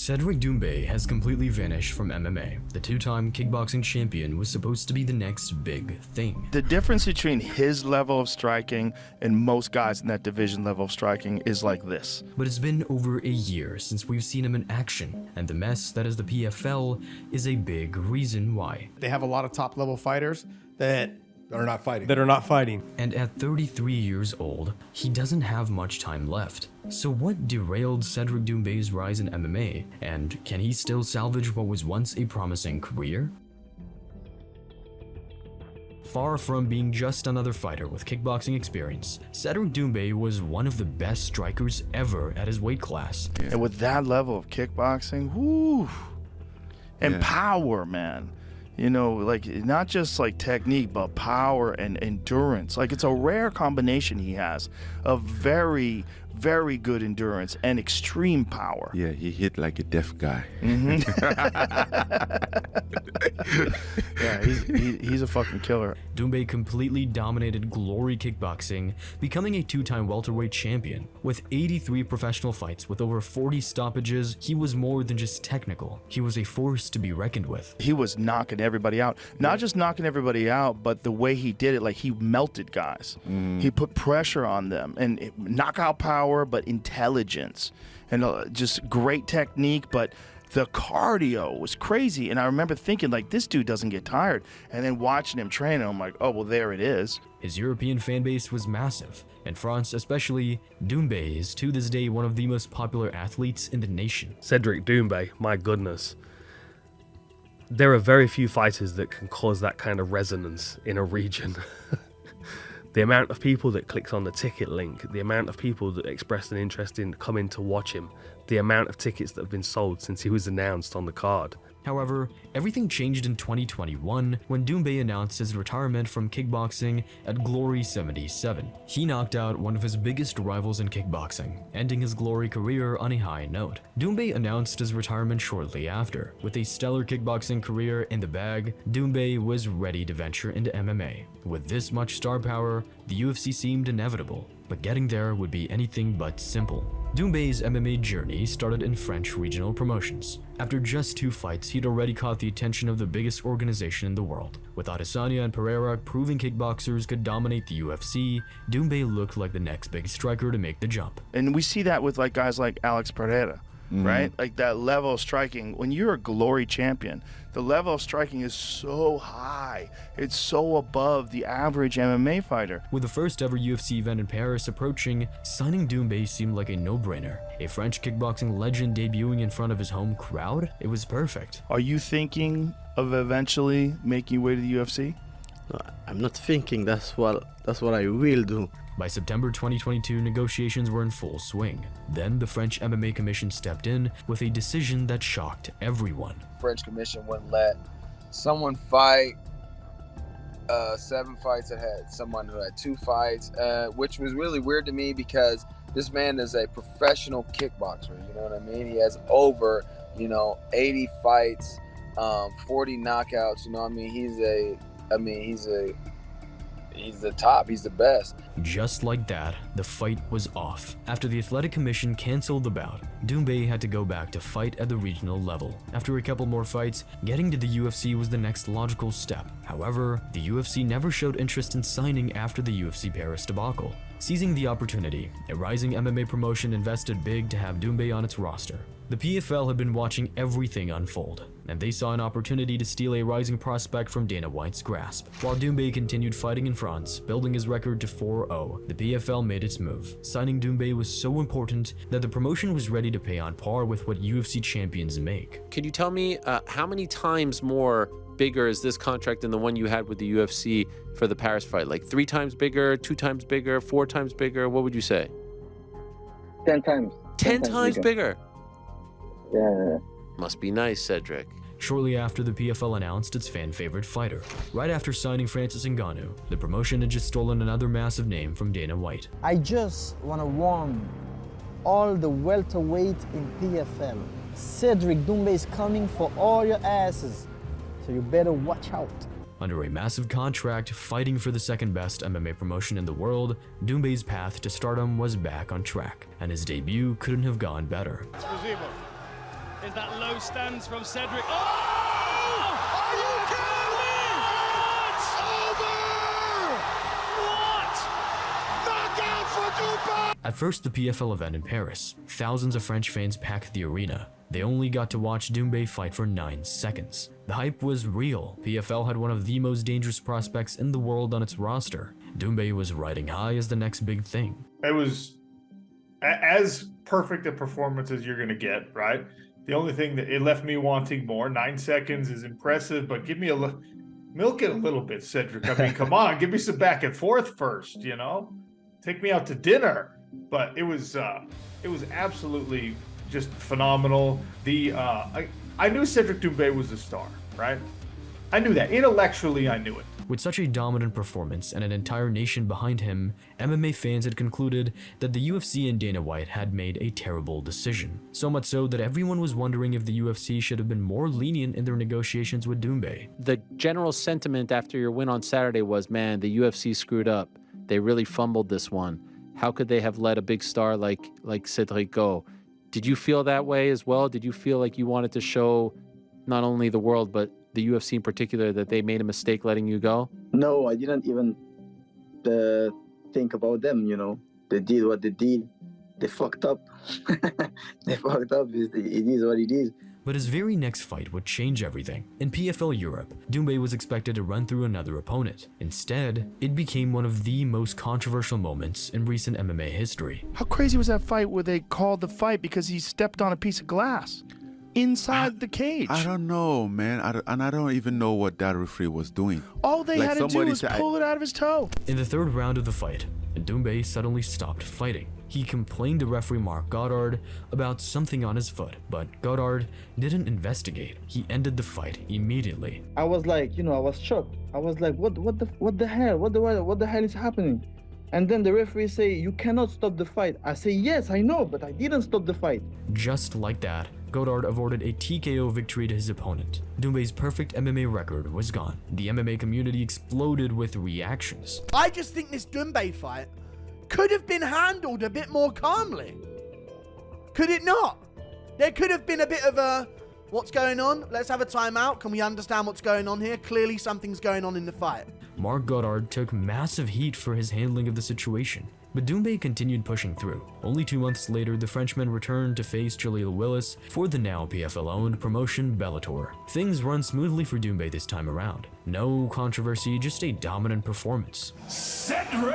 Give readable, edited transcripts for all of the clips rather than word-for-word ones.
Cédric Doumbé has completely vanished from MMA. The two-time kickboxing champion was supposed to be the next big thing. The difference between his level of striking and most guys in that division level of striking is like this. But it's been over a year since we've seen him in action, and the mess that is the PFL is a big reason why. They have a lot of top-level fighters that are not fighting. And at 33 years old, he doesn't have much time left. So what derailed Cédric Doumbé's rise in MMA, and can he still salvage what was once a promising career? Far from being just another fighter with kickboxing experience, Cédric Doumbé was one of the best strikers ever at his weight class. And with that level of kickboxing, whoo, and power, man. You know, like not just like technique, but power and endurance. Like it's a rare combination he has of very, very good endurance and extreme power. Yeah, he hit like a deaf guy. Yeah, he's a fucking killer. Doumbé completely dominated Glory Kickboxing, becoming a two-time welterweight champion. With 83 professional fights with over 40 stoppages, he was more than just technical. He was a force to be reckoned with. He was knocking everybody out. Not just knocking everybody out, but the way he did it, like he melted guys. He put pressure on them and knockout power, but intelligence and just great technique, but the cardio was crazy. And I remember thinking, like, this dude doesn't get tired. And then watching him train, and I'm like, oh, well, there it is. His European fan base was massive. In France especially, Doumbé is to this day one of the most popular athletes in the nation. Cédric Doumbé, my goodness. There are very few fighters that can cause that kind of resonance in a region. The amount of people that clicked on the ticket link, the amount of people that expressed an interest in coming to watch him, the amount of tickets that have been sold since he was announced on the card. However, everything changed in 2021 when Doumbé announced his retirement from kickboxing at Glory 77. He knocked out one of his biggest rivals in kickboxing, ending his Glory career on a high note. Doumbé announced his retirement shortly after. With a stellar kickboxing career in the bag, Doumbé was ready to venture into MMA. With this much star power, the UFC seemed inevitable, but getting there would be anything but simple. Doumbé's MMA journey started in French regional promotions. After just 2 fights, he'd already caught the attention of the biggest organization in the world. With Adesanya and Pereira proving kickboxers could dominate the UFC, Doumbé looked like the next big striker to make the jump. And we see that with like guys like Alex Pereira, right? Like that level of striking. When you're a Glory champion, the level of striking is so high. It's so above the average MMA fighter. With the first ever UFC event in Paris approaching, signing Doumbé seemed like a no-brainer. A French kickboxing legend debuting in front of his home crowd? It was perfect. Are you thinking of eventually making your way to the UFC? I'm not thinking. That's what I will do. By September 2022, negotiations were in full swing. Then the French MMA Commission stepped in with a decision that shocked everyone. French Commission wouldn't let someone fight 7 fights that had someone who had 2 fights, which was really weird to me because this man is a professional kickboxer. You know what I mean? He has over, 80 fights, 40 knockouts. You know what I mean? He's the top, he's the best. Just like that, the fight was off. After the Athletic Commission canceled the bout, Doumbé had to go back to fight at the regional level. After a couple more fights, getting to the UFC was the next logical step. However, the UFC never showed interest in signing after the UFC Paris debacle. Seizing the opportunity, a rising MMA promotion invested big to have Doumbé on its roster. The PFL had been watching everything unfold, and they saw an opportunity to steal a rising prospect from Dana White's grasp. While Doumbé continued fighting in France, building his record to 4-0, the PFL made its move. Signing Doumbé was so important that the promotion was ready to pay on par with what UFC champions make. Can you tell me how many times more bigger is this contract than the one you had with the UFC for the Paris fight? Like 3 times bigger, 2 times bigger, 4 times bigger? What would you say? 10 times. 10 times bigger? Yeah. Must be nice, Cedric. Shortly after, the PFL announced its fan-favorite fighter. Right after signing Francis Ngannou, the promotion had just stolen another massive name from Dana White. I just want to warn all the welterweight in PFL. Cédric Doumbé is coming for all your asses, so you better watch out. Under a massive contract, fighting for the second best MMA promotion in the world, Doumbé's path to stardom was back on track, and his debut couldn't have gone better. is that low stance from Cedric. Oh! Are you kidding me? What? What? Knockout for Doumbe! At first the PFL event in Paris, thousands of French fans packed the arena. They only got to watch Doumbé fight for 9 seconds. The hype was real. PFL had one of the most dangerous prospects in the world on its roster. Doumbé was riding high as the next big thing. It was as perfect a performance as you're going to get, right? The only thing that it left me wanting more. 9 seconds is impressive, but give me milk it a little bit, Cedric. I mean, come on, give me some back and forth first, you know? Take me out to dinner. But it was absolutely just phenomenal. I knew Cédric Doumbé was a star, right? I knew that. Intellectually, I knew it. With such a dominant performance and an entire nation behind him, MMA fans had concluded that the UFC and Dana White had made a terrible decision. So much so that everyone was wondering if the UFC should have been more lenient in their negotiations with Doumbé. The general sentiment after your win on Saturday was, man, the UFC screwed up. They really fumbled this one. How could they have let a big star like Cedric go? Did you feel that way as well? Did you feel like you wanted to show not only the world, but the UFC in particular, that they made a mistake letting you go? No, I didn't even think about them, you know. They did what they did. They fucked up. They fucked up. It is what it is. But his very next fight would change everything. In PFL Europe, Doumbé was expected to run through another opponent. Instead, it became one of the most controversial moments in recent MMA history. How crazy was that fight where they called the fight because he stepped on a piece of glass inside the cage? I don't know, man. I don't even know what that referee was doing. All they had to do was pull it out of his toe. In the third round of the fight, Doumbé suddenly stopped fighting. He complained to referee Marc Goddard about something on his foot, but Goddard didn't investigate. He ended the fight immediately. I was like, I was shocked. I was like, what the hell? What the hell is happening? And then the referee say, you cannot stop the fight. I say, yes, I know, but I didn't stop the fight. Just like that, Goddard awarded a TKO victory to his opponent. Doumbé's perfect MMA record was gone. The MMA community exploded with reactions. I just think this Doumbé fight could have been handled a bit more calmly. Could it not? There could have been a bit of a, what's going on? Let's have a timeout. Can we understand what's going on here? Clearly something's going on in the fight. Marc Goddard took massive heat for his handling of the situation, but Doumbé continued pushing through. Only 2 months later, the Frenchman returned to face Jaleel Willis for the now PFL-owned promotion Bellator. Things run smoothly for Doumbé this time around. No controversy, just a dominant performance. Cedric!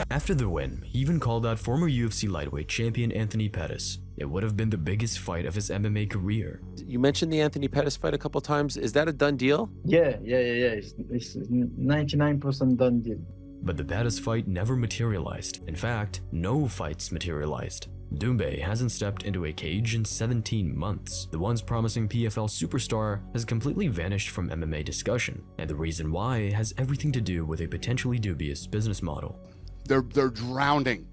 After the win, he even called out former UFC lightweight champion Anthony Pettis. It would have been the biggest fight of his MMA career. You mentioned the Anthony Pettis fight a couple times. Is that a done deal? Yeah. It's 99% done deal. But the Pettis fight never materialized. In fact, no fights materialized. Doumbé hasn't stepped into a cage in 17 months. The once promising PFL superstar has completely vanished from MMA discussion, and the reason why has everything to do with a potentially dubious business model. They're drowning.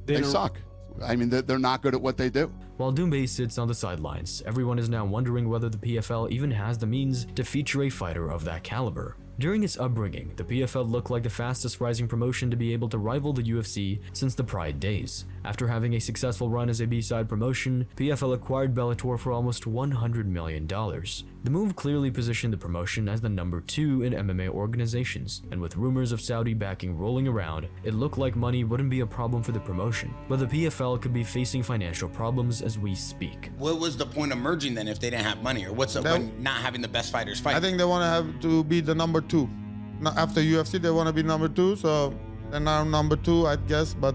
They suck. I mean, they're not good at what they do. While Doumbé sits on the sidelines, everyone is now wondering whether the PFL even has the means to feature a fighter of that caliber. During its upbringing, the PFL looked like the fastest rising promotion to be able to rival the UFC since the Pride days. After having a successful run as a B-side promotion, PFL acquired Bellator for almost $100 million. The move clearly positioned the promotion as the #2 in MMA organizations, and with rumors of Saudi backing rolling around, it looked like money wouldn't be a problem for the promotion. But the PFL could be facing financial problems as we speak. What was the point of merging then if they didn't have money, or what's the point not having the best fighters fight? I think they want to have to be the #2. After UFC, they want to be #2, so they're now #2, I guess, but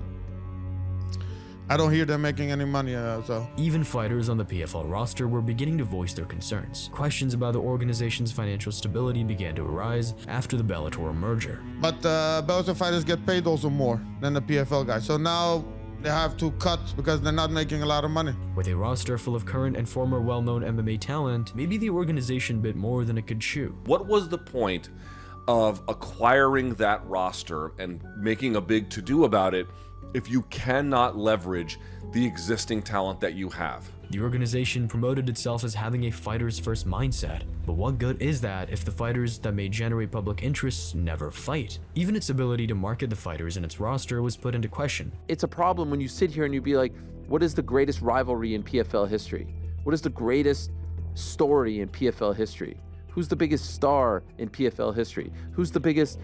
I don't hear them making any money. So even fighters on the PFL roster were beginning to voice their concerns. Questions about the organization's financial stability began to arise after the Bellator merger. But Bellator fighters get paid also more than the PFL guys, so now they have to cut because they're not making a lot of money. With a roster full of current and former well-known MMA talent, maybe the organization bit more than it could chew. What was the point of acquiring that roster and making a big to-do about it if you cannot leverage the existing talent that you have? The organization promoted itself as having a fighter's first mindset, but what good is that if the fighters that may generate public interest never fight? Even its ability to market the fighters in its roster was put into question. It's a problem when you sit here and you be like, what is the greatest rivalry in PFL history? What is the greatest story in PFL history? Who's the biggest star in PFL history? Who's the biggest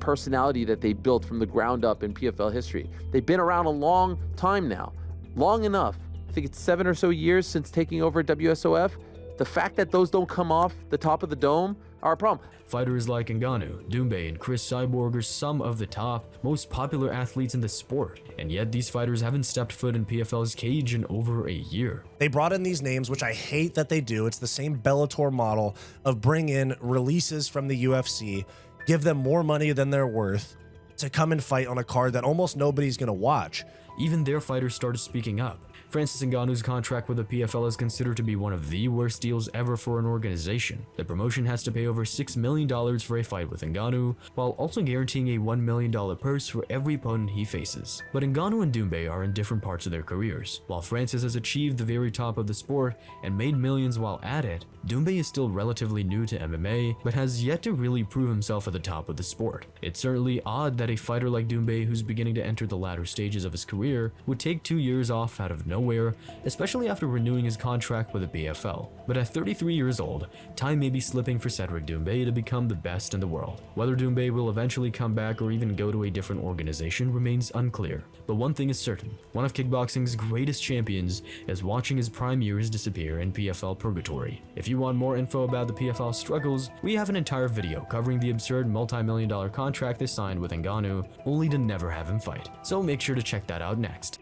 personality that they built from the ground up in PFL history? They've been around a long time now, long enough. I think it's 7 or so years since taking over WSOF. The fact that those don't come off the top of the dome are a problem. Fighters like Ngannou, Doumbe, and Chris Cyborg are some of the top, most popular athletes in the sport, and yet these fighters haven't stepped foot in PFL's cage in over a year. They brought in these names, which I hate that they do. It's the same Bellator model of bring in releases from the UFC, give them more money than they're worth to come and fight on a card that almost nobody's going to watch. Even their fighters started speaking up. Francis Ngannou's contract with the PFL is considered to be one of the worst deals ever for an organization. The promotion has to pay over $6 million for a fight with Ngannou, while also guaranteeing a $1 million purse for every opponent he faces. But Ngannou and Doumbe are in different parts of their careers. While Francis has achieved the very top of the sport and made millions while at it, Doumbe is still relatively new to MMA, but has yet to really prove himself at the top of the sport. It's certainly odd that a fighter like Doumbe, who's beginning to enter the latter stages of his career, would take 2 years off out of nowhere, especially after renewing his contract with the PFL. But at 33 years old, time may be slipping for Cédric Doumbé to become the best in the world. Whether Doumbé will eventually come back or even go to a different organization remains unclear. But one thing is certain, one of kickboxing's greatest champions is watching his prime years disappear in PFL purgatory. If you want more info about the PFL struggles, we have an entire video covering the absurd multi-million-dollar contract they signed with Ngannou, only to never have him fight. So make sure to check that out next.